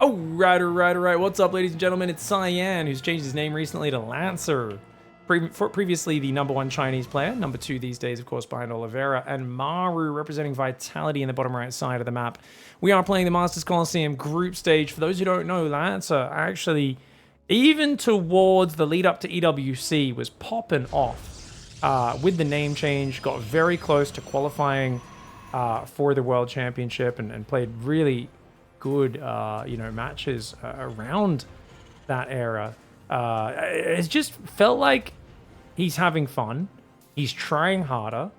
Alright. What's up, ladies and gentlemen? It's Cyan, who's changed his name recently to Lancer. Previously the #1 Chinese player, #2 these days, of course, behind Oliveira, and Maru representing Vitality in the bottom right side of the map. We are playing the Masters Coliseum group stage. For those who don't know, Lancer actually, even towards the lead up to EWC, was popping off with the name change, got very close to qualifying for the World Championship and played really good, matches around that era. It's just felt like he's having fun. He's trying harder.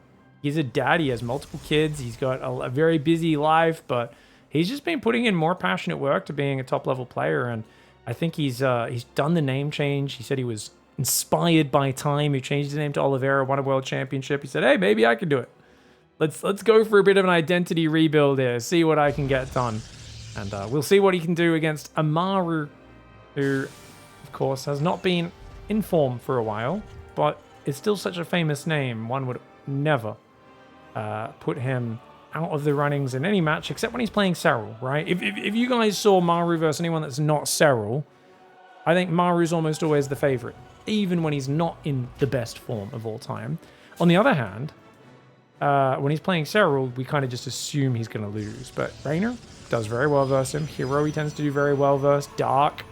He's a dad. He has multiple kids. He's got a very busy life, but he's just been putting in more passionate work to being a top-level player. And I think he's done the name change. He said he was inspired by Time, who changed his name to Oliveira, won a world championship. He said, "Hey, maybe I can do it. Let's go for a bit of an identity rebuild here. See what I can get done." And we'll see what he can do against MARU, who, of course, has not been in form for a while, but is still such a famous name. One would never put him out of the runnings in any match, except when he's playing Serral, right? If you guys saw MARU versus anyone that's not Serral, I think MARU's almost always the favorite, even when he's not in the best form of all time. On the other hand, when he's playing Serral, we kind of just assume he's going to lose. But Raynor does very well versus him. Hero, he tends to do very well versus. Dark,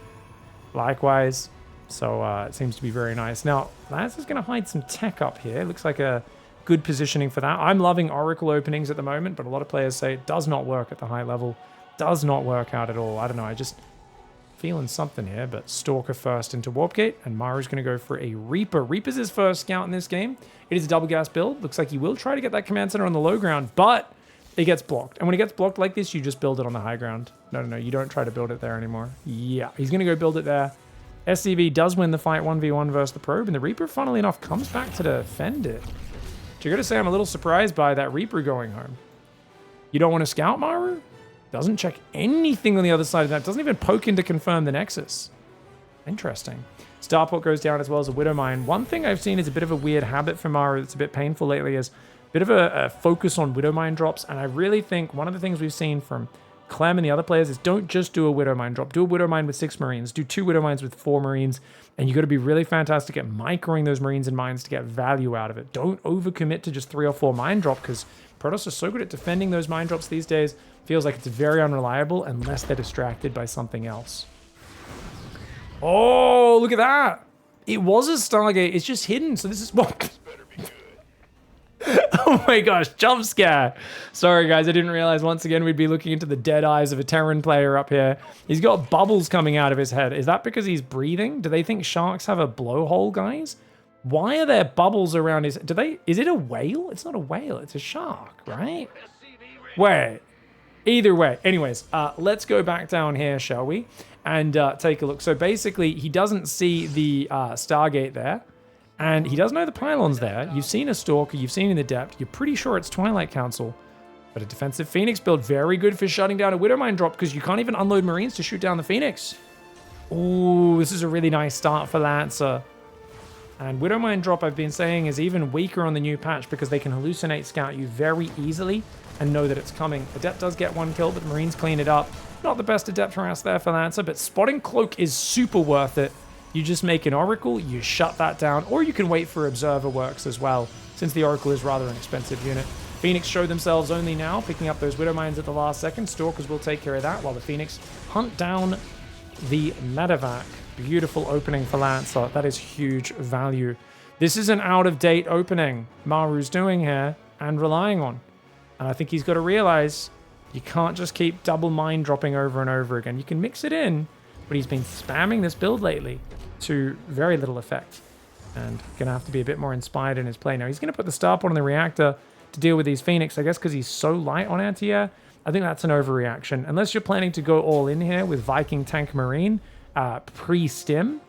likewise. So it seems to be very nice. Now, Laz is going to hide some tech up here. Looks like a good positioning for that. I'm loving Oracle openings at the moment, but a lot of players say it does not work at the high level. Does not work out at all. I don't know. I just feeling something here, but Stalker first into Warp Gate, and Maru's going to go for a Reaper. Reaper's his first scout in this game. It is a double gas build. Looks like he will try to get that command center on the low ground, but it gets blocked. And when it gets blocked like this, you just build it on the high ground. No, you don't try to build it there anymore. Yeah, he's going to go build it there. SCV does win the fight 1v1 versus the Probe, and the Reaper, funnily enough, comes back to defend it. So you're going to say I'm a little surprised by that Reaper going home. You don't want to scout, Maru? Doesn't check anything on the other side of that. Doesn't even poke in to confirm the Nexus. Interesting. Starport goes down as well as a Widow Mine. One thing I've seen is a bit of a weird habit for Maru that's a bit painful lately is a bit of a focus on Widow Mine drops. And I really think one of the things we've seen from Clem and the other players is don't just do a Widow Mine drop. Do a Widow Mine with 6 Marines. Do 2 Widow Mines with 4 Marines. And you got to be really fantastic at microing those Marines and mines to get value out of it. Don't overcommit to just 3 or 4 mine drop, because Protoss are so good at defending those mine drops these days. Feels like it's very unreliable unless they're distracted by something else. Oh, look at that. It was a Stargate. It's just hidden. So this is what... Oh my gosh, jump scare. Sorry guys, I didn't realize once again we'd be looking into the dead eyes of a Terran player up here. He's got bubbles coming out of his head. Is that because he's breathing? Do they think sharks have a blowhole, guys? Why are there bubbles around his... Is it a whale? It's not a whale, it's a shark, right? Wait. Either way. Anyways, let's go back down here, shall we? And take a look. So basically, he doesn't see the Stargate there. And he does know the pylon's there. You've seen a Stalker, you've seen in the depth. You're pretty sure it's Twilight Council. But a defensive Phoenix build, very good for shutting down a Widow Mine drop, because you can't even unload Marines to shoot down the Phoenix. Ooh, this is a really nice start for Lancer. And Widow Mine drop, I've been saying, is even weaker on the new patch because they can hallucinate scout you very easily and know that it's coming. Adept does get 1 kill, but the Marines clean it up. Not the best Adept harass there for Lancer, but spotting Cloak is super worth it. You just make an Oracle, you shut that down, or you can wait for Observer works as well, since the Oracle is rather an expensive unit. Phoenix show themselves only now, picking up those Widow Mines at the last second. Stalkers will take care of that, while the Phoenix hunt down the Medevac. Beautiful opening for Lancer. That is huge value. This is an out-of-date opening Maru's doing here and relying on. And I think he's got to realize you can't just keep double mine dropping over and over again. You can mix it in, but he's been spamming this build lately to very little effect, and gonna have to be a bit more inspired in his play. Now he's gonna put the Starport on the reactor to deal with these Phoenix, I guess because he's so light on anti-air. I think that's an overreaction, unless you're planning to go all in here with Viking Tank Marine pre-stim.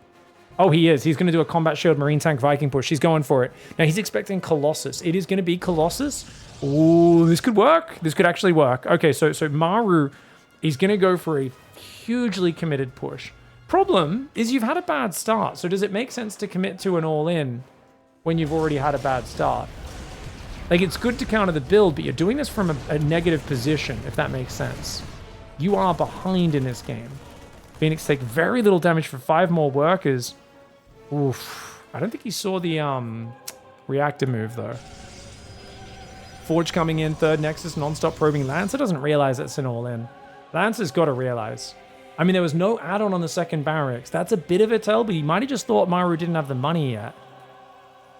Oh, he is. He's gonna do a Combat Shield Marine Tank Viking push. He's going for it. Now he's expecting Colossus. It is gonna be Colossus. Ooh, this could work. This could actually work. Okay, so Maru is gonna go for a hugely committed push. Problem is you've had a bad start, so does it make sense to commit to an all-in when you've already had a bad start? Like, it's good to counter the build, but you're doing this from a negative position, if that makes sense. You are behind in this game. Phoenix take very little damage for 5 more workers. Oof. I don't think he saw the reactor move, though. Forge coming in, third Nexus, non-stop probing. Lancer doesn't realize it's an all-in. Lancer's got to realize. I mean, there was no add-on on the second barracks. That's a bit of a tell, but he might have just thought MARU didn't have the money yet.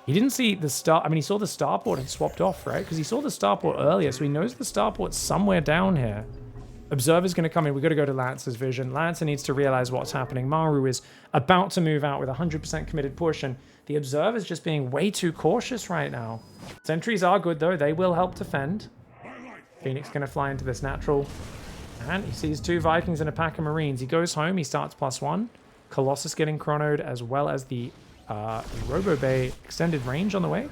He didn't see the star... I mean, he saw the starport and swapped off, right? Because he saw the starport earlier, so he knows the starport's somewhere down here. Observer's going to come in. We've got to go to Lancer's vision. Lancer needs to realize what's happening. MARU is about to move out with a 100% committed push, and the Observer's just being way too cautious right now. Sentries are good, though. They will help defend. Phoenix going to fly into this natural... And he sees 2 Vikings and a pack of Marines. He goes home. He starts +1. Colossus getting chronoed, as well as the Robo Bay extended range on the way.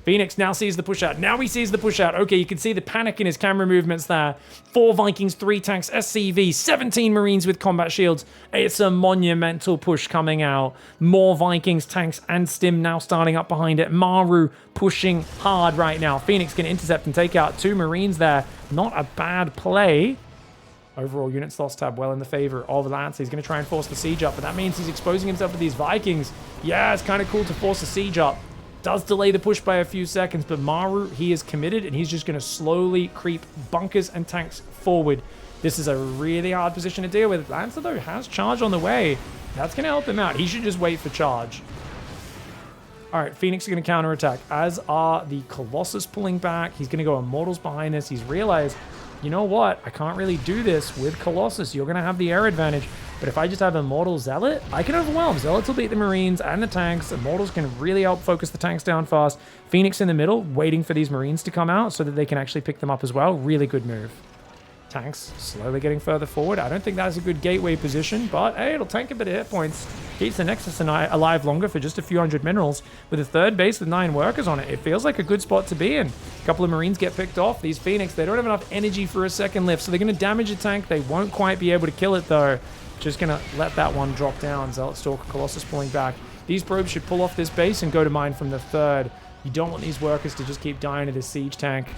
Phoenix now sees the push out. Now he sees the push out. Okay, you can see the panic in his camera movements there. 4 Vikings, 3 tanks, SCV, 17 Marines with combat shields. It's a monumental push coming out. More Vikings, tanks, and Stim now starting up behind it. MARU pushing hard right now. Phoenix can intercept and take out 2 Marines there. Not a bad play. Overall units lost tab well in the favor of Lancer. He's going to try and force the siege up, but that means he's exposing himself to these Vikings. Yeah, it's kind of cool to force the siege up. Does delay the push by a few seconds, but MARU, he is committed, and he's just going to slowly creep bunkers and tanks forward. This is a really hard position to deal with. Lancer, though, has charge on the way. That's going to help him out. He should just wait for charge. All right, Phoenix is going to counterattack, as are the Colossus pulling back. He's going to go Immortals behind us. He's realized... You know what? I can't really do this with Colossus. You're going to have the air advantage. But if I just have Immortal Zealot, I can overwhelm. Zealots will beat the Marines and the tanks. Immortals can really help focus the tanks down fast. Phoenix in the middle, waiting for these Marines to come out so that they can actually pick them up as well. Really good move. Tanks slowly getting further forward. I don't think that's a good gateway position, but hey, it'll tank a bit of hit points. Keeps the Nexus alive longer for just a few hundred minerals. With a third base with 9 workers on it, it feels like a good spot to be in. A couple of Marines get picked off. These Phoenix, they don't have enough energy for a second lift, so they're going to damage a tank. They won't quite be able to kill it, though. Just going to let that one drop down. Zealot Stalker, Colossus pulling back. These probes should pull off this base and go to mine from the third. You don't want these workers to just keep dying to this siege tank.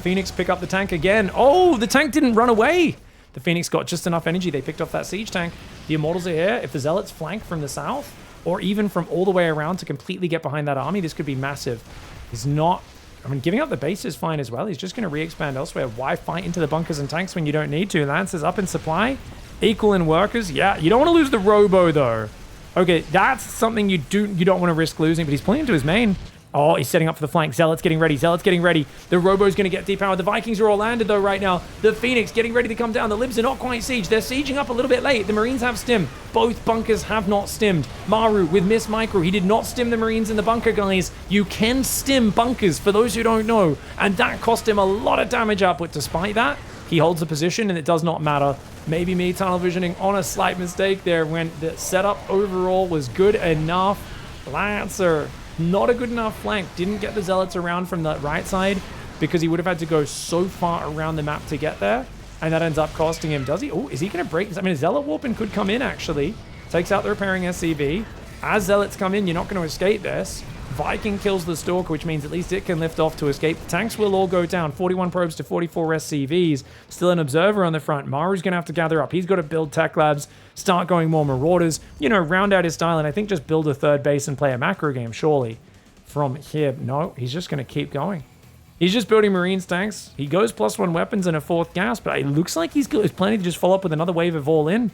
Phoenix pick up the tank again. Oh, the tank didn't run away. The Phoenix got just enough energy. They picked off that siege tank. The Immortals are here. If the Zealots flank from the south, or even from all the way around to completely get behind that army, this could be massive. He's not... I mean, giving up the base is fine as well. He's just going to re-expand elsewhere. Why fight into the bunkers and tanks when you don't need to? Lancer's up in supply. Equal in workers. Yeah, you don't want to lose the Robo, though. Okay, that's something you don't want to risk losing, but he's pulling into his main. Oh, he's setting up for the flank. Zealot's getting ready. Zealot's getting ready. The Robo's going to get depowered. The Vikings are all landed, though, right now. The Phoenix getting ready to come down. The Libs are not quite sieged. They're sieging up a little bit late. The Marines have stim. Both bunkers have not stimmed. MARU with Miss Micro. He did not stim the Marines in the bunker, guys. You can stim bunkers, for those who don't know. And that cost him a lot of damage output. Despite that, he holds the position, and it does not matter. Maybe me tunnel visioning on a slight mistake there when the setup overall was good enough. Lancer... Not a good enough flank. Didn't get the Zealots around from the right side because he would have had to go so far around the map to get there. And that ends up costing him. Does he? Oh, is he going to break this? I mean, a Zealot Warping could come in, actually. Takes out the repairing SCV. As Zealots come in, you're not going to escape this. Viking kills the Stalker, which means at least it can lift off to escape. The tanks will all go down. 41 probes to 44 SCVs. Still an Observer on the front. MARU's going to have to gather up. He's got to build tech labs, start going more Marauders, you know, round out his style, and I think just build a third base and play a macro game, surely. From here, no, he's just going to keep going. He's just building Marines tanks. He goes +1 weapons and a 4th gas, but it looks like he's planning to just follow up with another wave of all-in.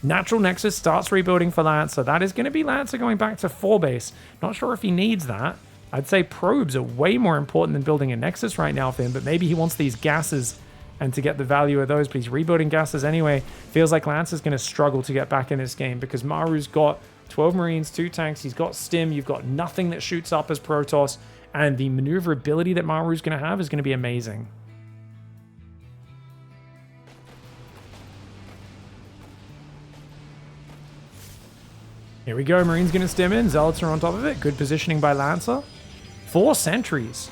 Natural Nexus starts rebuilding for Lancer. That is going to be Lancer going back to 4 base. Not sure if he needs that. I'd say probes are way more important than building a Nexus right now for him, but maybe he wants these gases and to get the value of those, but he's rebuilding gases anyway. Feels like Lancer's going to struggle to get back in this game because MARU's got 12 Marines, 2 tanks, he's got Stim, you've got nothing that shoots up as Protoss, and the maneuverability that MARU's going to have is going to be amazing. Here we go, Marine's going to stim in. Zealots are on top of it. Good positioning by Lancer. 4 sentries.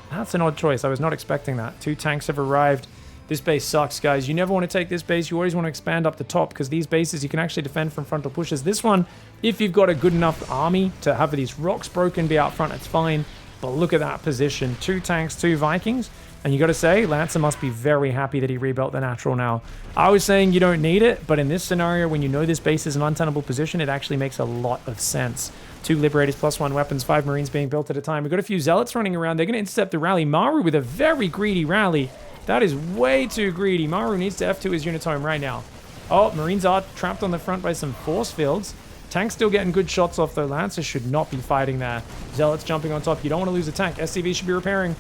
That's an odd choice. I was not expecting that. 2 tanks have arrived. This base sucks, guys. You never want to take this base. You always want to expand up the top because these bases you can actually defend from frontal pushes. This one, if you've got a good enough army to have these rocks broken, be out front, it's fine. But look at that position. 2 tanks, 2 Vikings. And you got to say, Lancer must be very happy that he rebuilt the natural now. I was saying you don't need it, but in this scenario, when you know this base is an untenable position, it actually makes a lot of sense. 2 Liberators plus 1 weapons, 5 Marines being built at a time. We've got a few Zealots running around. They're going to intercept the rally. MARU with a very greedy rally. That is way too greedy. MARU needs to F2 his unit home right now. Oh, Marines are trapped on the front by some force fields. Tank's still getting good shots off, though. Lancer should not be fighting there. Zealots jumping on top. You don't want to lose a tank. SCV should be repairing.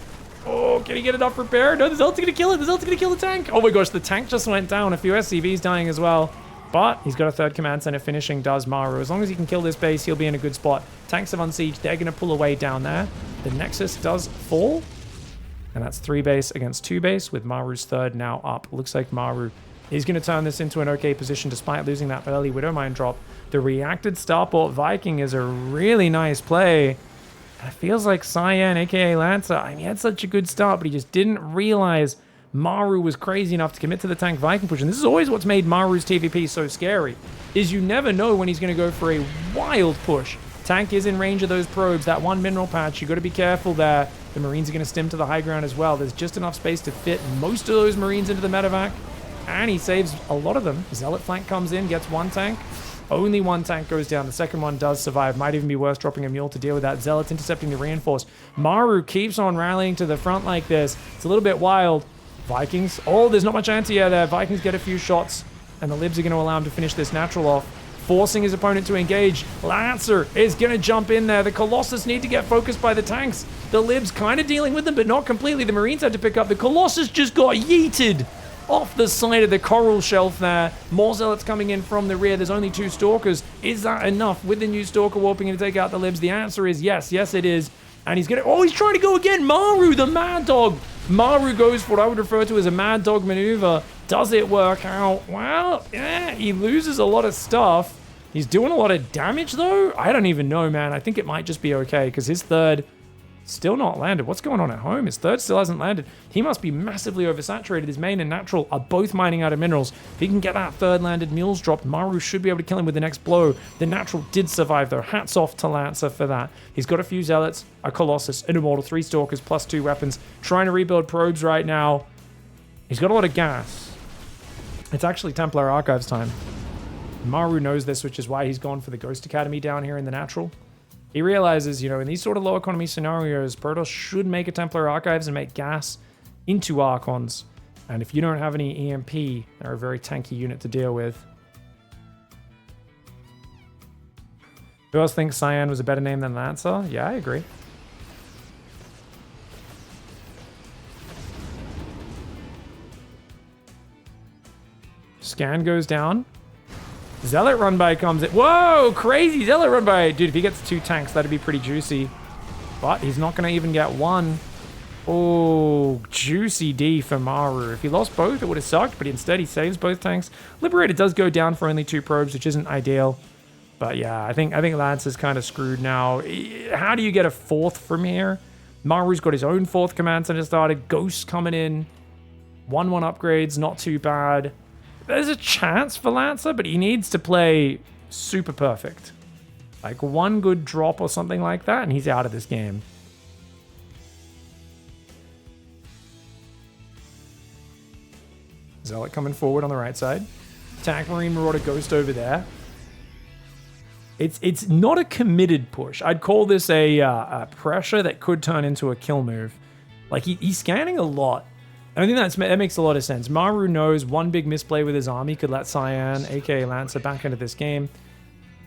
Oh, can he get enough repair? No, the Zealot's going to kill it. The Zealot's going to kill the tank. Oh my gosh, the tank just went down. A few SCVs dying as well. But he's got a 3rd command center finishing, does MARU. As long as he can kill this base, he'll be in a good spot. Tanks have unsieged. They're going to pull away down there. The Nexus does fall. And that's 3 base against 2 base with MARU's 3rd now up. Looks like MARU is going to turn this into an okay position despite losing that early Widowmine drop. The reacted Starport Viking is a really nice play. It feels like Cyan, aka Lancer, I mean, he had such a good start, but he just didn't realize MARU was crazy enough to commit to the tank Viking push. And this is always what's made MARU's TvP so scary, is you never know when he's going to go for a wild push. Tank is in range of those probes. That 1 mineral patch, you got to be careful there. The Marines are going to stim to the high ground as well. There's just enough space to fit most of those Marines into the medevac, and he saves a lot of them. Zealot flank comes in, gets 1 tank. Only 1 tank goes down. The second one does survive. Might even be worse dropping a mule to deal with that. Zealot's intercepting the reinforce. MARU keeps on rallying to the front like this. It's a little bit wild. Vikings. Oh, there's not much anti-air there. Vikings get a few shots, and the Libs are going to allow him to finish this natural off, forcing his opponent to engage. Lancer is going to jump in there. The Colossus need to get focused by the tanks. The Libs kind of dealing with them, but not completely. The Marines had to pick up. The Colossus just got yeeted off the side of the coral shelf there. More Zealots coming in from the rear. There's only 2 Stalkers. Is that enough with the new Stalker warping to take out the Libs? The answer is yes. Yes, it is. And he's going to... Oh, he's trying to go again. MARU, the Mad Dog. MARU goes for what I would refer to as a Mad Dog maneuver. Does it work out? Well, yeah, he loses a lot of stuff. He's doing a lot of damage, though. I don't even know, man. I think it might just be okay because his 3rd still not landed. What's going on at home? His 3rd still hasn't landed. He must be massively oversaturated. His main and natural are both mining out of minerals. If he can get that 3rd landed mules dropped, MARU should be able to kill him with the next blow. The natural did survive, though. Hats off to Lancer for that. He's got a few Zealots, a Colossus, an Immortal, 3 Stalkers, plus 2 weapons. Trying to rebuild probes right now. He's got a lot of gas. It's actually Templar Archives time. MARU knows this, which is why he's gone for the Ghost Academy down here in the natural. He realizes, you know, in these sort of low economy scenarios, Protoss should make a Templar Archives and make gas into Archons. And if you don't have any EMP, they're a very tanky unit to deal with. Who else thinks Cyan was a better name than Lancer? Yeah, I agree. Scan goes down. Zealot run by comes in. Whoa, crazy Zealot run by. Dude, if he gets 2 tanks, that'd be pretty juicy. But he's not going to even get 1. Oh, juicy D for MARU. If he lost both, it would have sucked, but instead he saves both tanks. Liberator does go down for only 2 probes, which isn't ideal. But yeah, I think Lance is kind of screwed now. How do you get a 4th from here? MARU's got his own 4th command center started. Ghosts coming in. 1-1 upgrades, not too bad. There's a chance for Lancer, but he needs to play super perfect. Like 1 good drop or something like that, and he's out of this game. Zealot coming forward on the right side. Tank Marine Marauder Ghost over there. It's not a committed push. I'd call this a pressure that could turn into a kill move. Like he's scanning a lot. I think that makes a lot of sense. MARU knows 1 big misplay with his army could let Cyan, aka Lancer, back into this game.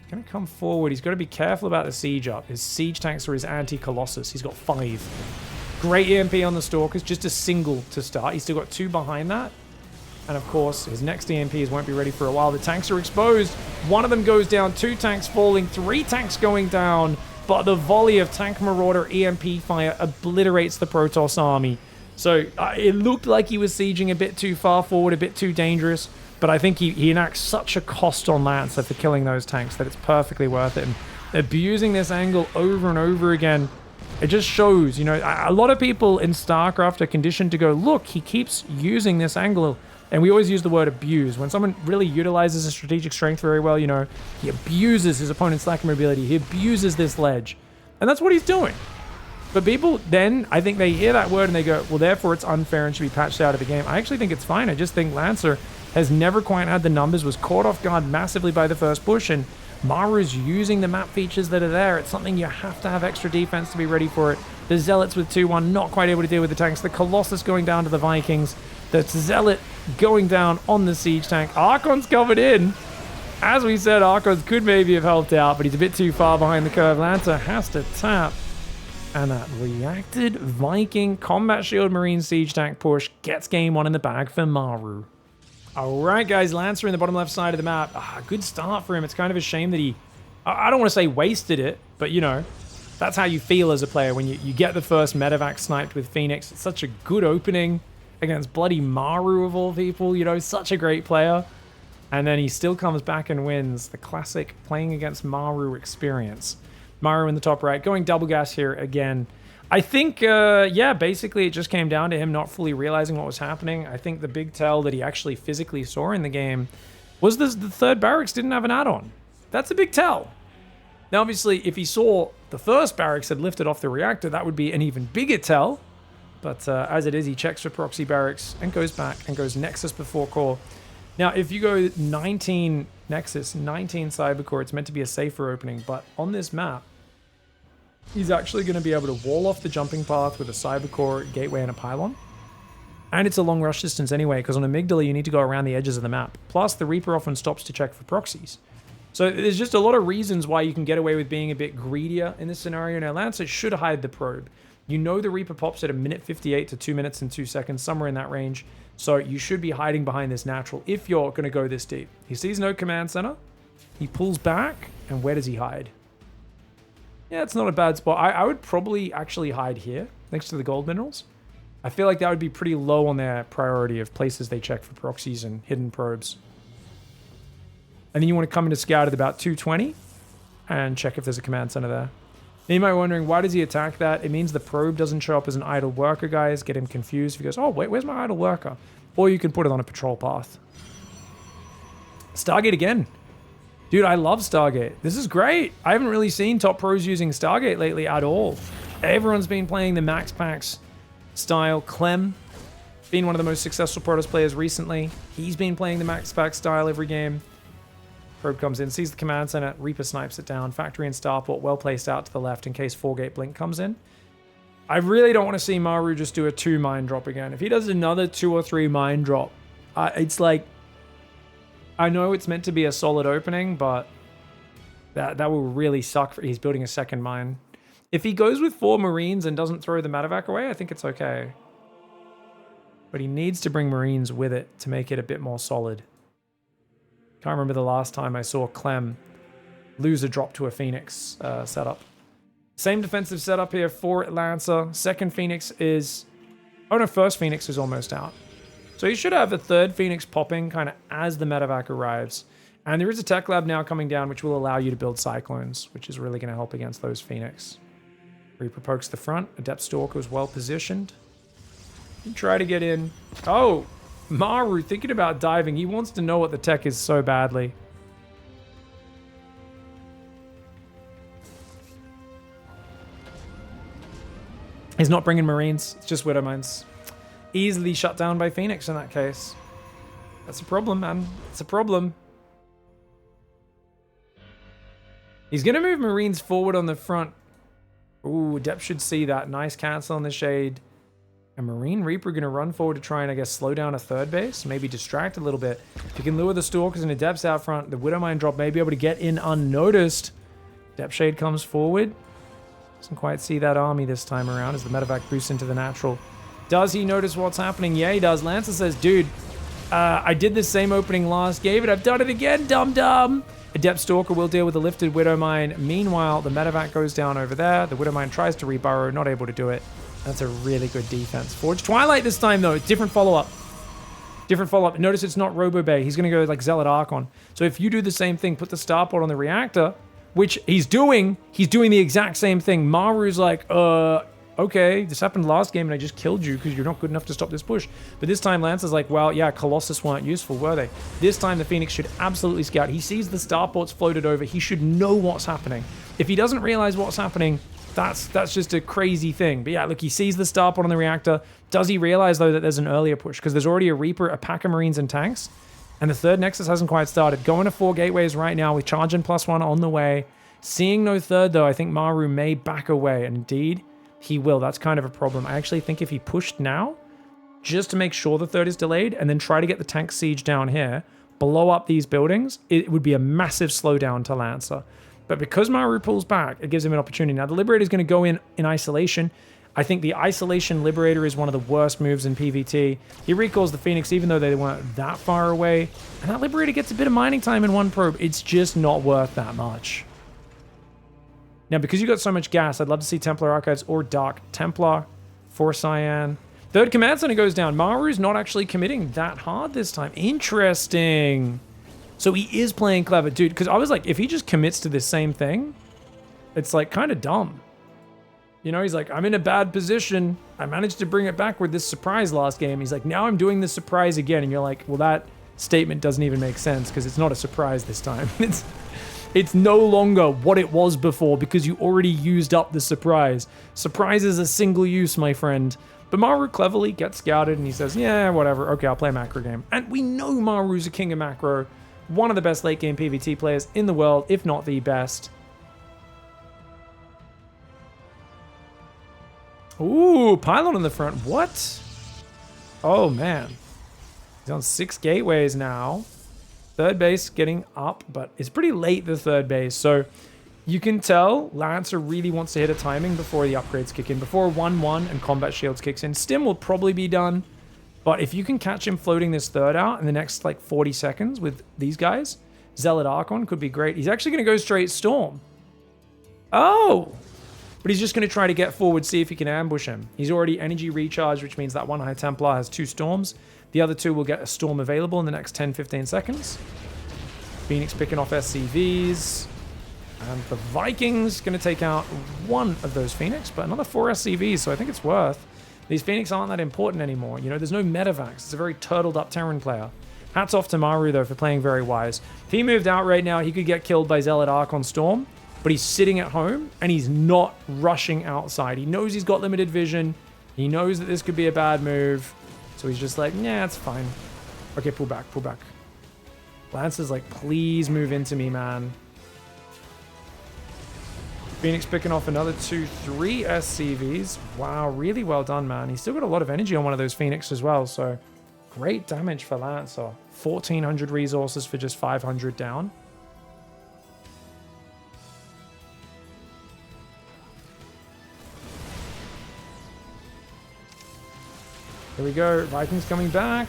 He's going to come forward. He's got to be careful about the siege up. His siege tanks are his anti-Colossus. He's got 5. Great EMP on the Stalkers, just a single to start. He's still got 2 behind that. And of course, his next EMPs won't be ready for a while. The tanks are exposed. 1 of them goes down, 2 tanks falling, 3 tanks going down. But the volley of Tank Marauder EMP fire obliterates the Protoss army. So it looked like he was sieging a bit too far forward, a bit too dangerous. But I think he enacts such a cost on Lancer for killing those tanks that it's perfectly worth it. And abusing this angle over and over again, it just shows, you know, a lot of people in StarCraft are conditioned to go, look, he keeps using this angle. And we always use the word abuse. When someone really utilizes a strategic strength very well, you know, he abuses his opponent's lack of mobility. He abuses this ledge. And that's what he's doing. But people then, I think they hear that word and they go, well, therefore it's unfair and should be patched out of the game. I actually think it's fine. I just think Lancer has never quite had the numbers, was caught off guard massively by the first push, and Maru's using the map features that are there. It's something you have to have extra defense to be ready for it. The Zealots with 2-1, not quite able to deal with the tanks. The Colossus going down to the Vikings. The Zealot going down on the Siege tank. Archon's covered in. As we said, Archons could maybe have helped out, but he's a bit too far behind the curve. Lancer has to tap. And that reacted Viking Combat Shield Marine Siege tank push gets game one in the bag for MARU. Alright guys, Lancer in the bottom left side of the map. Good start for him. It's kind of a shame that he, I don't want to say wasted it, but you know, that's how you feel as a player when you get the first medevac sniped with Phoenix. It's such a good opening against bloody MARU of all people, you know, such a great player. And then he still comes back and wins the classic playing against MARU experience. MARU in the top right, going double gas here again. I think, yeah, basically it just came down to him not fully realizing what was happening. I think the big tell that he actually physically saw in the game was the third barracks didn't have an add-on. That's a big tell. Now, obviously, if he saw the first barracks had lifted off the reactor, that would be an even bigger tell. But as it is, he checks for proxy barracks and goes back and goes Nexus before core. Now, if you go 19 Nexus, 19 Cybercore, it's meant to be a safer opening, but on this map, he's actually going to be able to wall off the jumping path with a Cybercore, gateway, and a pylon. And it's a long rush distance anyway, because on Amygdala, you need to go around the edges of the map. Plus, the Reaper often stops to check for proxies. So there's just a lot of reasons why you can get away with being a bit greedier in this scenario. Now, Lancer should hide the probe. You know the Reaper pops at 1:58 to 2 minutes and 2 seconds, somewhere in that range. So you should be hiding behind this natural if you're going to go this deep. He sees no command center. He pulls back, and where does he hide? Yeah, it's not a bad spot. I would probably actually hide here, next to the gold minerals. I feel like that would be pretty low on their priority of places they check for proxies and hidden probes. And then you want to come into scout at about 220 and check if there's a command center there. Now you might be wondering, why does he attack that? It means the probe doesn't show up as an idle worker, guys. Get him confused. He goes, oh, wait, where's my idle worker? Or you can put it on a patrol path. Stargate again. Dude, I love Stargate. This is great. I haven't really seen top pros using Stargate lately at all. Everyone's been playing the Max Packs style. Clem, been one of the most successful Protoss players recently. He's been playing the Max Pack style every game. Probe comes in, sees the command center, Reaper snipes it down. Factory and Starport well placed out to the left in case 4-gate blink comes in. I really don't want to see MARU just do a 2 mine drop again. If he does another 2 or 3 mine drop, it's like, I know it's meant to be a solid opening, but that will really suck for he's building a second mine. If he goes with 4 Marines and doesn't throw the medevac away, I think it's okay. But he needs to bring Marines with it to make it a bit more solid. Can't remember the last time I saw Clem lose a drop to a Phoenix setup. Same defensive setup here for Lancer. Second Phoenix is... Oh no, first Phoenix is almost out. So you should have a third Phoenix popping kind of as the medevac arrives. And there is a tech lab now coming down which will allow you to build Cyclones, which is really going to help against those Phoenix. Reaper pokes the front. Adept Stalker is well positioned. You try to get in. Oh! MARU thinking about diving. He wants to know what the tech is so badly. He's not bringing Marines. It's just Widow Mines. Easily shut down by Phoenix in that case. That's a problem, man. It's a problem. He's going to move Marines forward on the front. Ooh, Depp should see that. Nice cancel on the Shade. And Marine Reaper going to run forward to try and, I guess, slow down a third base. Maybe distract a little bit. If you can lure the Stalkers and the Depths out front, the Widowmine drop may be able to get in unnoticed. Depth Shade comes forward. Doesn't quite see that army this time around as the medevac boosts into the natural. Does he notice what's happening? Yeah, he does. Lancer says, dude, I did this same opening last game and I've done it again, dum-dum. Adept Stalker will deal with the lifted Widowmine. Meanwhile, the medevac goes down over there. The Widowmine tries to reburrow, not able to do it. That's a really good defense. Forge Twilight this time, though. Different follow-up. Different follow-up. Notice it's not Robo Bay. He's going to go like Zealot Archon. So if you do the same thing, put the Starport on the reactor, which he's doing the exact same thing. Maru's like, okay, this happened last game and I just killed you because you're not good enough to stop this push. But this time Lancer's like, well, yeah, Colossus weren't useful, were they? This time the Phoenix should absolutely scout. He sees the Starports floated over. He should know what's happening. If he doesn't realize what's happening, That's just a crazy thing. But yeah, look, he sees the starport on the reactor. Does he realize, though, that there's an earlier push? Because there's already a Reaper, a pack of Marines, and tanks. And the third Nexus hasn't quite started. Going to 4 gateways right now with charge and +1 on the way. Seeing no third, though, I think MARU may back away. And indeed, he will. That's kind of a problem. I actually think if he pushed now, just to make sure the third is delayed, and then try to get the tank siege down here, blow up these buildings, it would be a massive slowdown to Lancer. But because MARU pulls back, it gives him an opportunity. Now, the Liberator is going to go in isolation. I think the isolation Liberator is one of the worst moves in PvT. He recalls the Phoenix, even though they weren't that far away. And that Liberator gets a bit of mining time in one probe. It's just not worth that much. Now, because you got so much gas, I'd love to see Templar Archives or Dark Templar for Cyan. Third command center goes down. Maru's not actually committing that hard this time. Interesting. So he is playing clever, dude. Because I was like, if he just commits to this same thing, it's like kind of dumb. You know, he's like, I'm in a bad position. I managed to bring it back with this surprise last game. He's like, now I'm doing the surprise again. And you're like, well, that statement doesn't even make sense because it's not a surprise this time. It's no longer what it was before because you already used up the surprise. Surprise is a single use, my friend. But MARU cleverly gets scouted and he says, yeah, whatever. Okay, I'll play a macro game. And we know MARU's a king of macro. One of the best late game PvT players in the world, if not the best. Ooh, pylon on the front. What? Oh, man. He's on 6 gateways now. Third base getting up, but it's pretty late, the third base. So you can tell Lancer really wants to hit a timing before the upgrades kick in. Before 1-1 and combat shields kicks in. Stim will probably be done. But if you can catch him floating this third out in the next like 40 seconds with these guys, Zealot Archon could be great. He's actually going to go straight Storm. Oh! But he's just going to try to get forward, see if he can ambush him. He's already energy recharged, which means that one High Templar has 2 Storms. The other 2 will get a Storm available in the next 10-15 seconds. Phoenix picking off SCVs. And the Vikings going to take out one of those Phoenix, but another 4 SCVs, so I think it's worth. These Phoenix aren't that important anymore. You know, there's no Metavax. It's a very turtled up Terran player. Hats off to MARU, though, for playing very wise. If he moved out right now, he could get killed by Zealot Archon Storm, but he's sitting at home, and he's not rushing outside. He knows he's got limited vision. He knows that this could be a bad move, so he's just like, yeah, it's fine. Okay, pull back, pull back. Lance is like, please move into me, man. Phoenix picking off another 2-3 SCVs. Wow, really well done, man. He's still got a lot of energy on one of those Phoenix as well, so great damage for Lancer. 1,400 resources for just 500 down. Here we go. Vikings coming back.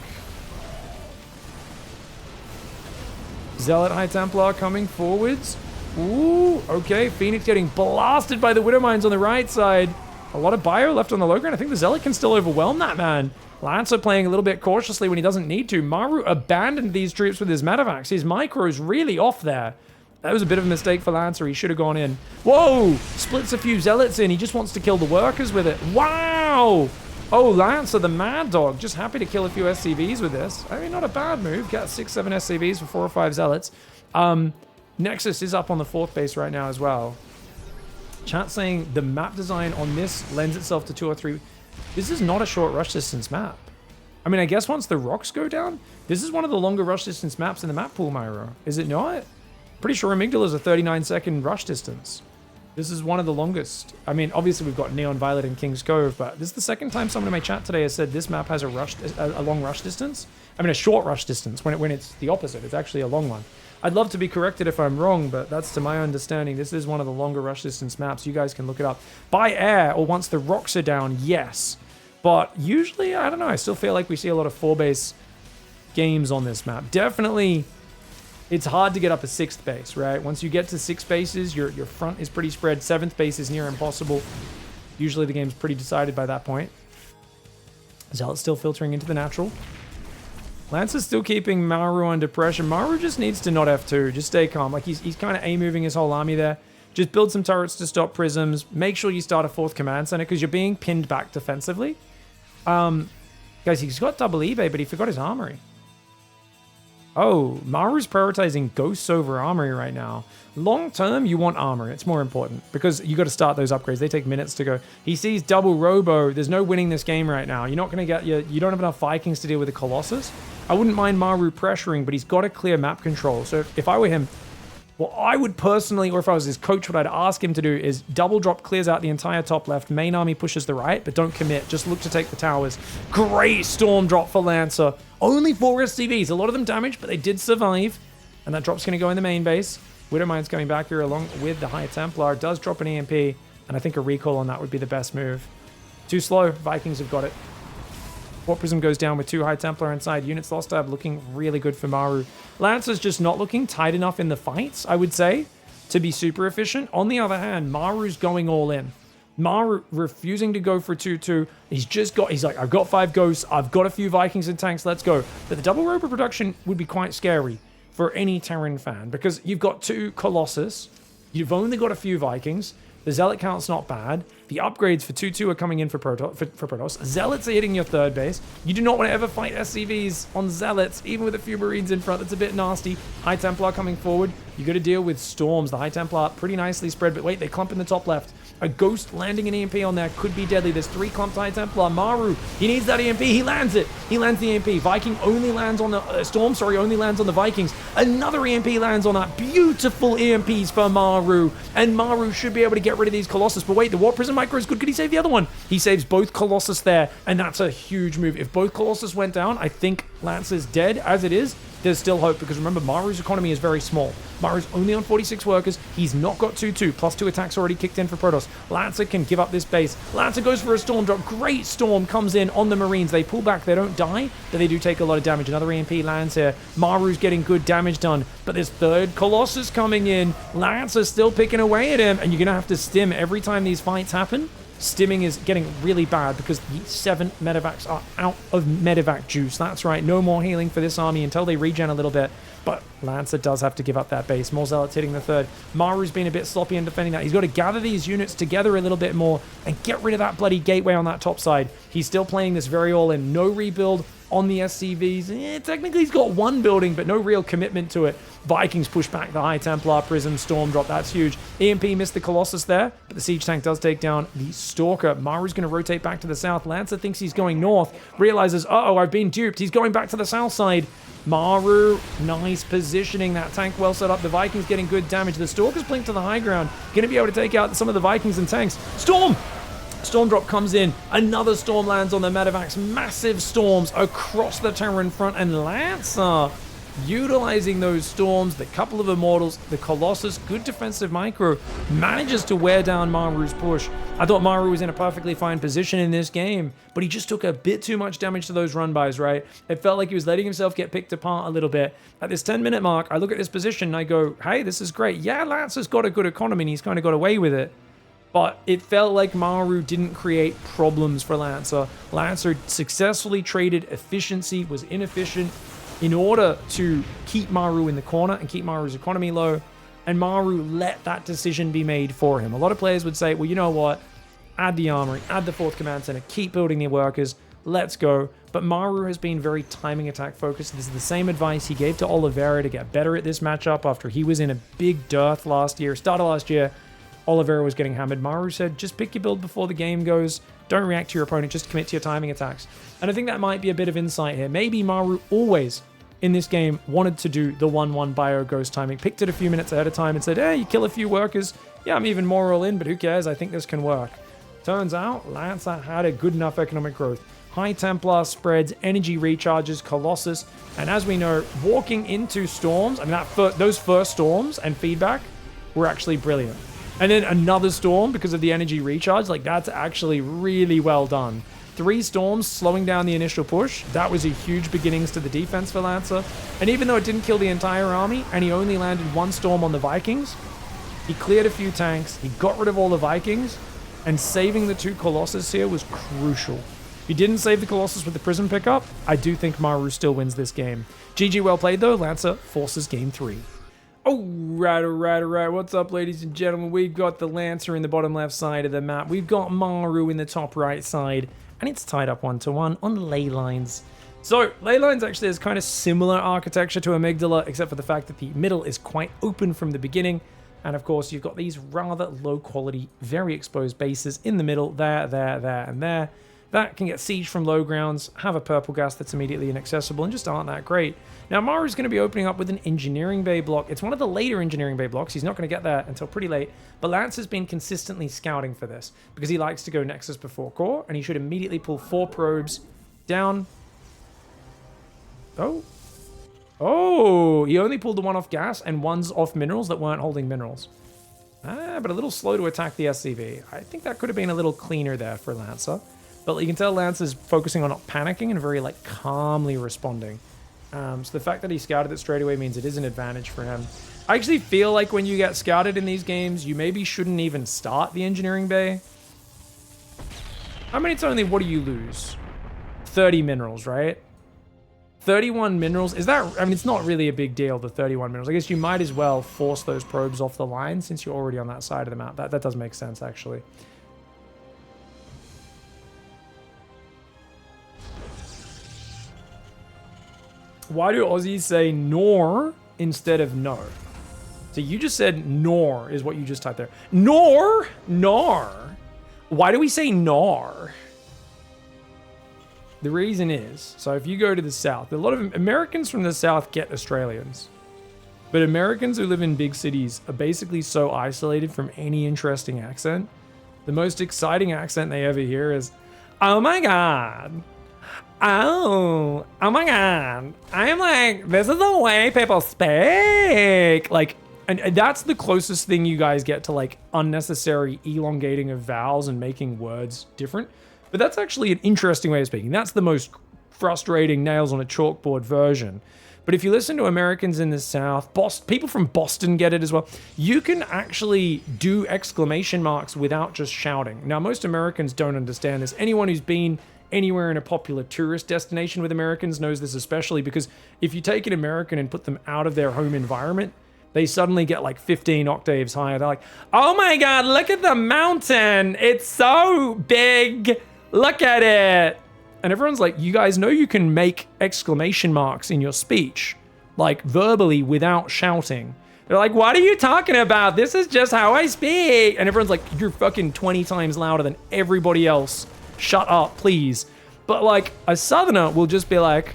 Zealot High Templar coming forwards. Ooh, okay. Phoenix getting blasted by the Widow Mines on the right side. A lot of bio left on the low ground. I think the Zealot can still overwhelm that, man. Lancer playing a little bit cautiously when he doesn't need to. MARU abandoned these troops with his Metavax. His micro's really off there. That was a bit of a mistake for Lancer. He should have gone in. Whoa! Splits a few Zealots in. He just wants to kill the workers with it. Wow! Oh, Lancer, the Mad Dog, just happy to kill a few SCVs with this. I mean, not a bad move. Got 6-7 SCVs for 4 or 5 Zealots. Nexus is up on the 4th base right now as well. Chat saying the map design on this lends itself to 2 or 3. This is not a short rush distance map. I mean, I guess once the rocks go down, this is one of the longer rush distance maps in the map pool, MARU. Is it not? Pretty sure Amygdala is a 39-second rush distance. This is one of the longest. I mean, obviously we've got Neon Violet and King's Cove, but this is the second time someone in my chat today has said this map has a long rush distance. I mean, a short rush distance when it's the opposite. It's actually a long one. I'd love to be corrected if I'm wrong, but that's to my understanding. This is one of the longer rush distance maps. You guys can look it up. By air, or once the rocks are down, yes. But usually, I don't know, I still feel like we see a lot of 4-base games on this map. Definitely, it's hard to get up a 6th base, right? Once you get to 6 bases, your front is pretty spread. 7th base is near impossible. Usually the game's pretty decided by that point. Zealot's still filtering into the natural. Lance is still keeping MARU under pressure. MARU just needs to not F2. Just stay calm. Like, he's kind of A-moving his whole army there. Just build some turrets to stop prisms. Make sure you start a 4th command center because you're being pinned back defensively. Guys, he's got double eBay, but he forgot his armory. Oh, Maru's prioritizing ghosts over armory right now. Long term, you want armor. It's more important because you got to start those upgrades. They take minutes to go. He sees double robo. There's no winning this game right now. You're not going to get you don't have enough Vikings to deal with the Colossus. I wouldn't mind Maru pressuring, but he's got to clear map control. So if I were him, what I would personally, or if I was his coach, what I'd ask him to do is double drop, clears out the entire top left. Main army pushes the right, but don't commit. Just look to take the towers. Great storm drop for Lancer. Only 4 SCVs. A lot of them damaged, but they did survive. And that drop's going to go in the main base. Widowmine's coming back here along with the High Templar. Does drop an EMP, and I think a recall on that would be the best move. Too slow. Vikings have got it. Warp Prism goes down with 2 High Templar inside. Units lost tab looking really good for Maru. Lancer's just not looking tight enough in the fights, I would say, to be super efficient. On the other hand, Maru's going all in. Maru refusing to go for 2-2. He's like, I've got 5 ghosts. I've got a few Vikings and tanks. Let's go. But the double roper production would be quite scary for any Terran fan because you've got 2 Colossus. You've only got a few Vikings. The Zealot count's not bad. The upgrades for 2-2 are coming in for Protoss. Zealots are hitting your third base. You do not want to ever fight SCVs on Zealots, even with a few Marines in front. That's a bit nasty. High Templar coming forward. You got to deal with Storms. The High Templar pretty nicely spread, but wait, they clump in the top left. A Ghost landing an EMP on there could be deadly. There's 3 clumped High Templar. Maru, he needs that EMP. He lands it. He lands the EMP. Viking only lands on the Storm, only lands on the Vikings. Another EMP lands on that. Beautiful EMPs for Maru. And Maru should be able to get rid of these Colossus. But wait, the Warp Prism Micro is good. Could he save the other one? He saves both Colossus there, and that's a huge move. If both Colossus went down, I think Lancer's dead. As it is, there's still hope, because remember, Maru's economy is very small. Maru's only on 46 workers. He's not got 2-2, plus 2 attacks already kicked in for Protoss. Lancer can give up this base. Lancer goes for a storm drop. Great storm comes in on the Marines. They pull back. They don't die, but they do take a lot of damage. Another EMP lands here. Maru's getting good damage done, but this third Colossus coming in. Lancer's still picking away at him, and you're going to have to stim every time these fights happen. Stimming is getting really bad because the 7 medevacs are out of medevac juice. That's right, no more healing for this army until they regen a little bit. But Lancer does have to give up that base. More Zealots hitting the third. Maru's been a bit sloppy in defending that. He's got to gather these units together a little bit more and get rid of that bloody gateway on that top side. He's still playing this very all-in. No rebuild on the SCVs. Technically he's got 1 building, but no real commitment to it. Vikings push back the High Templar, Prism, Storm Drop. That's huge. EMP missed the Colossus there, but the Siege Tank does take down the Stalker. Maru's going to rotate back to the south. Lancer thinks he's going north, realizes, uh-oh, I've been duped. He's going back to the south side. Maru, nice positioning. That tank well set up. The Vikings getting good damage. The Stalker's blinked to the high ground. Going to be able to take out some of the Vikings and tanks. Storm! Storm drop comes in. Another storm lands on the medevacs. Massive storms across the Terran front. And Lancer utilizing those storms. The couple of Immortals. The Colossus. Good defensive micro. Manages to wear down Maru's push. I thought Maru was in a perfectly fine position in this game, but he just took a bit too much damage to those run-bys, right? It felt like he was letting himself get picked apart a little bit. At this 10-minute mark, I look at this position and I go, hey, this is great. Yeah, Lancer's got a good economy and he's kind of got away with it. But it felt like Maru didn't create problems for Lancer. Lancer successfully traded efficiency, was inefficient in order to keep Maru in the corner and keep Maru's economy low. And Maru let that decision be made for him. A lot of players would say, well, you know what? Add the armory, add the 4th command center, keep building the workers, let's go. But Maru has been very timing attack focused. This is the same advice he gave to Oliveira to get better at this matchup after he was in a big dearth last year, start of last year. Oliveira was getting hammered. Maru said, just pick your build before the game goes. Don't react to your opponent, just commit to your timing attacks. And I think that might be a bit of insight here. Maybe Maru always, in this game, wanted to do the 1-1 bio ghost timing. Picked it a few minutes ahead of time and said, hey, you kill a few workers. Yeah, I'm even more all in, but who cares? I think this can work. Turns out, Lancer had a good enough economic growth. High Templar spreads, energy recharges, Colossus. And as we know, walking into storms, I mean, those first storms and feedback were actually brilliant. And then another storm because of the energy recharge. Like, that's actually really well done. 3 storms slowing down the initial push. That was a huge beginnings to the defense for Lancer. And even though it didn't kill the entire army and he only landed 1 storm on the Vikings, he cleared a few tanks. He got rid of all the Vikings. And saving the 2 Colossus here was crucial. If he didn't save the Colossus with the Prism pickup, I do think Maru still wins this game. GG well played though. Lancer forces game 3. Alright. What's up, ladies and gentlemen? We've got the Lancer in the bottom left side of the map. We've got Maru in the top right side. And it's tied up 1-1 on ley lines. So, Leyline's actually has kind of similar architecture to Amygdala, except for the fact that the middle is quite open from the beginning. And of course, you've got these rather low quality, very exposed bases in the middle, there, and there. That can get sieged from low grounds, have a purple gas that's immediately inaccessible, and just aren't that great. Now, Maru's going to be opening up with an engineering bay block. It's one of the later engineering bay blocks. He's not going to get there until pretty late. But Lance has been consistently scouting for this because he likes to go Nexus before core, and he should immediately pull 4 probes down. Oh, he only pulled the 1 off gas and 1's off minerals that weren't holding minerals. But a little slow to attack the SCV. I think that could have been a little cleaner there for Lancer. But you can tell Lance is focusing on not panicking and very like calmly responding. So the fact that he scouted it straight away means it is an advantage for him. I actually feel like when you get scouted in these games, you maybe shouldn't even start the engineering bay. I mean, it's only, what do you lose? 30 minerals, right? 31 minerals. Is that, I mean, it's not really a big deal, the 31 minerals. I guess you might as well force those probes off the line since you're already on that side of the map. That does make sense, actually. Why do Aussies say nor instead of no? So you just said nor is what you just typed there. Nor? Why do we say nor? The reason is, so if you go to the South, a lot of Americans from the South get Australians. But Americans who live in big cities are basically so isolated from any interesting accent. The most exciting accent they ever hear is, oh my God. Oh my God. I'm like, this is the way people speak. Like, and that's the closest thing you guys get to like unnecessary elongating of vowels and making words different. But that's actually an interesting way of speaking. That's the most frustrating nails on a chalkboard version. But if you listen to Americans in the South, people from Boston get it as well. You can actually do exclamation marks without just shouting. Now, most Americans don't understand this. Anyone who's been anywhere in a popular tourist destination with Americans knows this especially because if you take an American and put them out of their home environment, they suddenly get like 15 octaves higher. They're like, oh my God, look at the mountain. It's so big. Look at it. And everyone's like, you guys know you can make exclamation marks in your speech, like verbally without shouting. They're like, what are you talking about? This is just how I speak. And everyone's like, you're fucking 20 times louder than everybody else. Shut up, please. But like a Southerner will just be like,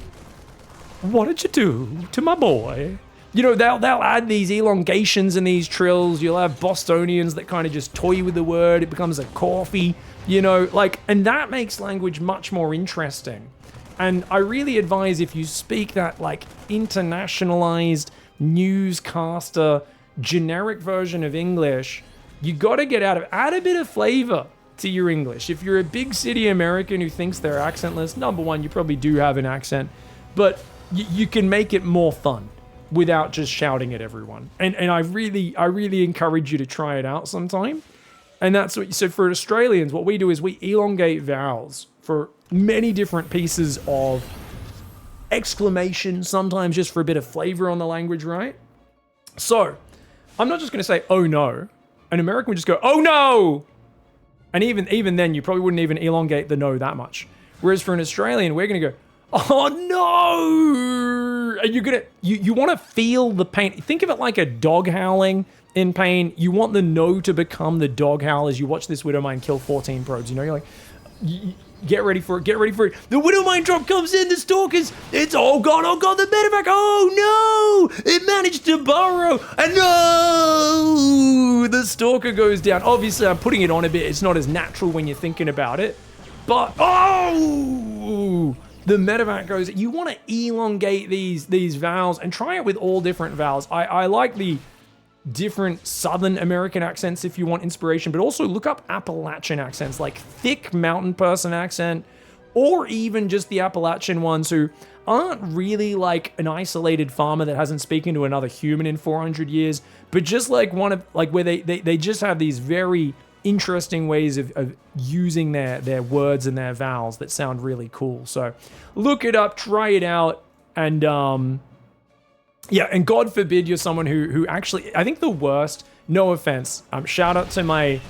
what did you do to my boy? You know, they'll add these elongations and these trills. You'll have Bostonians that kind of just toy with the word. It becomes a coffee, you know, like, and that makes language much more interesting. And I really advise if you speak that like internationalized newscaster generic version of English, you got to add a bit of flavor to your English. If you're a big city American who thinks they're accentless, number one, you probably do have an accent, but you can make it more fun without just shouting at everyone. And I really encourage you to try it out sometime. And that's what, so for Australians, what we do is we elongate vowels for many different pieces of exclamation, sometimes just for a bit of flavor on the language, right? So I'm not just going to say, oh no. An American would just go, oh no. And even then, you probably wouldn't even elongate the no that much. Whereas for an Australian, we're going to go, oh no! And you're going to, you want to feel the pain. Think of it like a dog howling in pain. You want the no to become the dog howl as you watch this Widowmine kill 14 probes. You know, you're like, get ready for it, get ready for it. The Widowmine drop comes in, the Stalkers, it's all gone, oh god, the medevac, oh no! It managed to burrow, and no! The Stalker goes down. Obviously, I'm putting it on a bit, it's not as natural when you're thinking about it, but, oh! The medevac goes, you want to elongate these vowels, and try it with all different vowels. I like the different Southern American accents if you want inspiration, but also look up Appalachian accents, like thick mountain person accent, or even just the Appalachian ones who aren't really like an isolated farmer that hasn't spoken to another human in 400 years, but just like one of, like where they just have these very interesting ways of using their words and their vowels that sound really cool. So look it up, try it out, and yeah, and God forbid you're someone who actually, I think the worst, no offense, shout out to my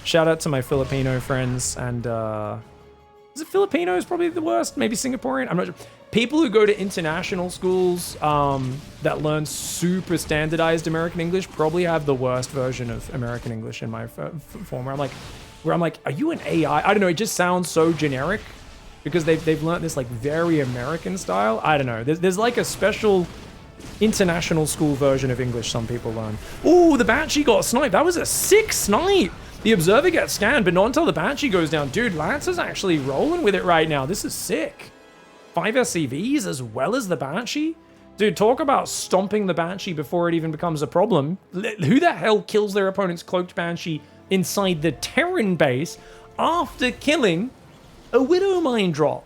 Filipino friends, and is it Filipino is probably the worst, maybe Singaporean, I'm not sure. people who go to international schools that learn super standardized American English probably have the worst version of American English in my form. Where I'm like, are you an AI? I don't know. It just sounds so generic because they've learned this like very American style. I don't know. There's like a special international school version of English some people learn. Ooh, the Banshee got sniped. That was a sick snipe. The Observer gets scanned, but not until the Banshee goes down. Dude, Lance is actually rolling with it right now. This is sick. 5 SCVs as well as the Banshee? Dude, talk about stomping the Banshee before it even becomes a problem. Who the hell kills their opponent's cloaked Banshee inside the Terran base after killing a Widow Mine drop?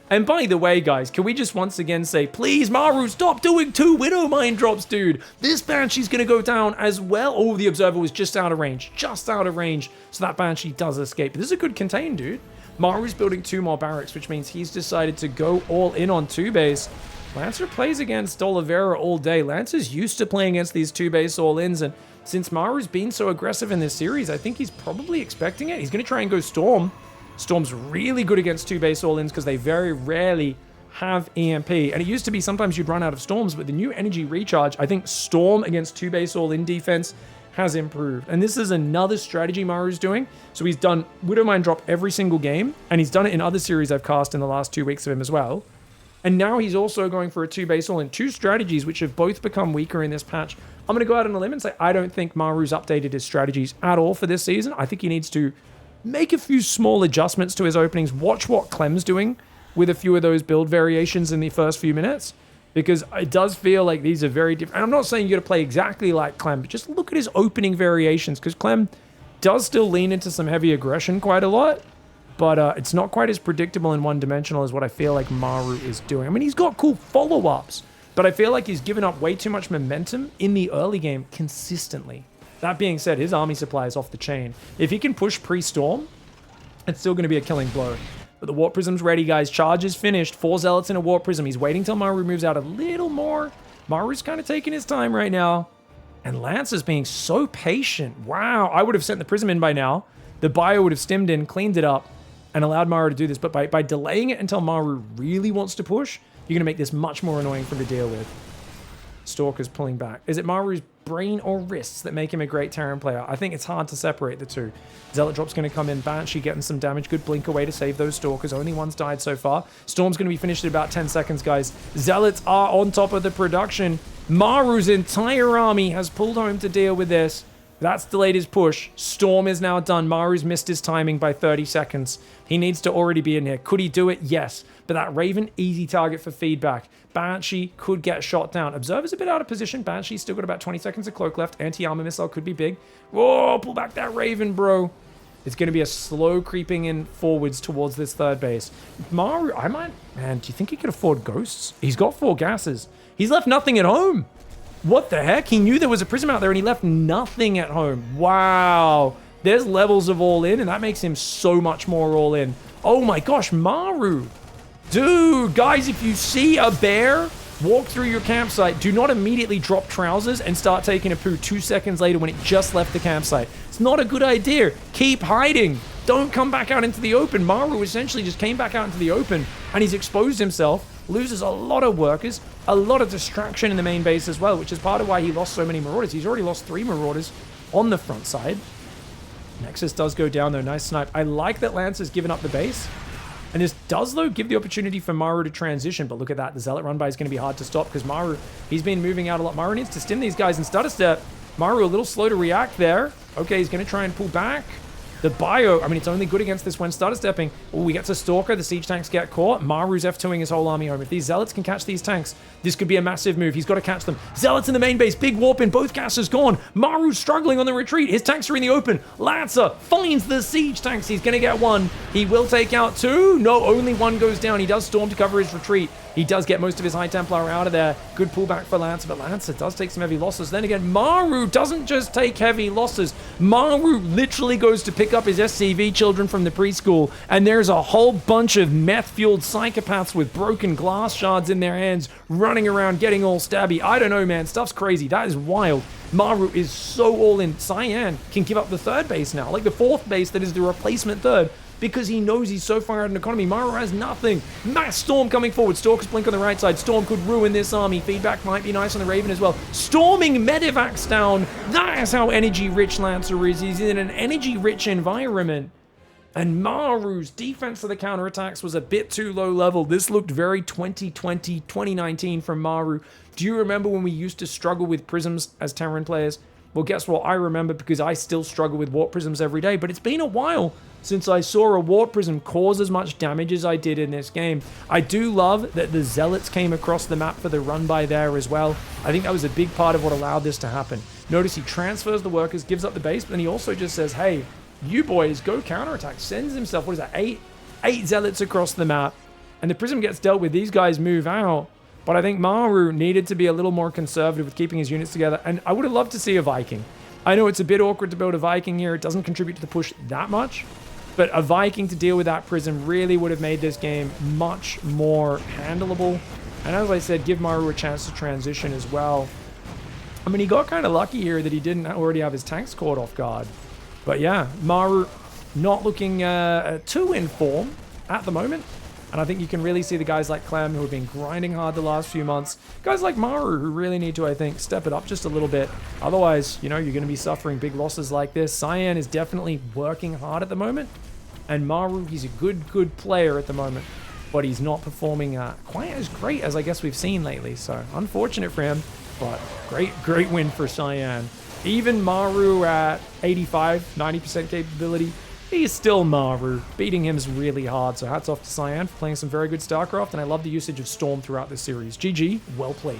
And by the way, guys, can we just once again say, please, MARU, stop doing 2 Widow Mine drops, dude. This Banshee's going to go down as well. Oh, the Observer was just out of range. Just out of range. So that Banshee does escape. This is a good contain, dude. MARU's building 2 more barracks, which means he's decided to go all in on 2 base. Lancer plays against Oliveira all day. Lancer's used to playing against these 2 base all-ins, and since MARU's been so aggressive in this series, I think he's probably expecting it. He's going to try and go Storm. Storm's really good against 2 base all-ins because they very rarely have EMP. And it used to be sometimes you'd run out of Storms, but the new energy recharge, I think Storm against 2 base all-in defense has improved. And this is another strategy MARU's doing. So he's done Widow Mine drop every single game, and he's done it in other series I've cast in the last 2 weeks of him as well. And now he's also going for a 2 base all-in. 2 strategies which have both become weaker in this patch. I'm going to go out on a limb and say I don't think MARU's updated his strategies at all for this season. I think he needs to make a few small adjustments to his openings. Watch what Clem's doing with a few of those build variations in the first few minutes, because it does feel like these are very different. And I'm not saying you got to play exactly like Clem, but just look at his opening variations, because Clem does still lean into some heavy aggression quite a lot, but it's not quite as predictable and one-dimensional as what I feel like MARU is doing. I mean, he's got cool follow-ups, but I feel like he's given up way too much momentum in the early game consistently. That being said, his army supply is off the chain. If he can push pre-storm, it's still going to be a killing blow. But the Warp Prism's ready, guys. Charge is finished. 4 Zealots in a Warp Prism. He's waiting till MARU moves out a little more. MARU's kind of taking his time right now. And Lance is being so patient. Wow. I would have sent the Prism in by now. The Bio would have stemmed in, cleaned it up, and allowed MARU to do this. But by delaying it until MARU really wants to push, you're going to make this much more annoying for him to deal with. Stalker's pulling back. Is it MARU's brain or wrists that make him a great Terran player? I think it's hard to separate the two. Zealot drop's going to come in. Banshee getting some damage. Good blink away to save those Stalkers. Only one's died so far. Storm's going to be finished in about 10 seconds, guys. Zealots are on top of the production. MARU's entire army has pulled home to deal with this. That's delayed his push. Storm is now done. MARU's missed his timing by 30 seconds. He needs to already be in here. Could he do it? Yes. But that Raven, easy target for feedback. Banshee could get shot down. Observer's a bit out of position. Banshee's still got about 20 seconds of cloak left. Anti-armor missile could be big. Whoa, pull back that Raven, bro. It's going to be a slow creeping in forwards towards this 3rd base. MARU, man, do you think he could afford ghosts? He's got 4 gases. He's left nothing at home. What the heck? He knew there was a prism out there and he left nothing at home. Wow. There's levels of all in, and that makes him so much more all in. Oh my gosh, MARU. Dude, guys, if you see a bear walk through your campsite, do not immediately drop trousers and start taking a poo 2 seconds later when it just left the campsite. It's not a good idea. Keep hiding. Don't come back out into the open. MARU essentially just came back out into the open and he's exposed himself, loses a lot of workers, a lot of distraction in the main base as well, which is part of why he lost so many Marauders. He's already lost 3 Marauders on the front side. Nexus does go down though. Nice snipe. I like that Lance has given up the base. And this does, though, give the opportunity for MARU to transition. But look at that. The Zealot run by is going to be hard to stop because MARU, he's been moving out a lot. MARU needs to stim these guys and stutter step. MARU a little slow to react there. Okay, he's going to try and pull back. The Bio, I mean, it's only good against this when stutter stepping. Oh, we get to Stalker. The siege tanks get caught. MARU's F2ing his whole army home. If these Zealots can catch these tanks, this could be a massive move. He's got to catch them. Zealots in the main base. Big warp in. Both gases gone. MARU's struggling on the retreat. His tanks are in the open. Lancer finds the siege tanks. He's going to get 1. He will take out 2. No, only 1 goes down. He does Storm to cover his retreat. He does get most of his High Templar out of there. Good pullback for Lancer, but Lancer does take some heavy losses. Then again, MARU doesn't just take heavy losses. MARU literally goes to pick up his SCV children from the preschool, and there's a whole bunch of meth-fueled psychopaths with broken glass shards in their hands running around getting all stabby. I don't know, man. Stuff's crazy. That is wild. MARU is so all in. Cyan can give up the 3rd base now, like the 4th base that is the replacement 3rd. because he knows he's so far out in economy. MARU has nothing. Mass Storm coming forward. Stalker's Blink on the right side. Storm could ruin this army. Feedback might be nice on the Raven as well. Storming Medivacs down. That is how energy-rich Lancer is. He's in an energy-rich environment. And MARU's defense of the counterattacks was a bit too low level. This looked very 2020, 2019 from MARU. Do you remember when we used to struggle with Prisms as Terran players? Well, guess what? I remember because I still struggle with Warp Prisms every day, but it's been a while since I saw a Warp Prism cause as much damage as I did in this game. I do love that the Zealots came across the map for the run-by there as well. I think that was a big part of what allowed this to happen. Notice he transfers the workers, gives up the base, but then he also just says, hey, you boys, go counterattack. Sends himself, what is that, eight Zealots across the map. And the Prism gets dealt with. These guys move out. But I think MARU needed to be a little more conservative with keeping his units together. And I would have loved to see a Viking. I know it's a bit awkward to build a Viking here. It doesn't contribute to the push that much. But a Viking to deal with that Prism really would have made this game much more handleable. And as I said, give MARU a chance to transition as well. I mean, he got kind of lucky here that he didn't already have his tanks caught off guard. But yeah, MARU not looking too in form at the moment. And I think you can really see the guys like Clem who have been grinding hard the last few months. Guys like MARU who really need to, I think, step it up just a little bit. Otherwise, you know, you're going to be suffering big losses like this. Cyan is definitely working hard at the moment. And MARU, he's a good player at the moment. But he's not performing quite as great as I guess we've seen lately. So, unfortunate for him. But great win for Cyan. Even MARU at 85, 90% capability, he's still MARU. Beating him is really hard, so hats off to Cyan for playing some very good StarCraft, and I love the usage of Storm throughout this series. GG, well played.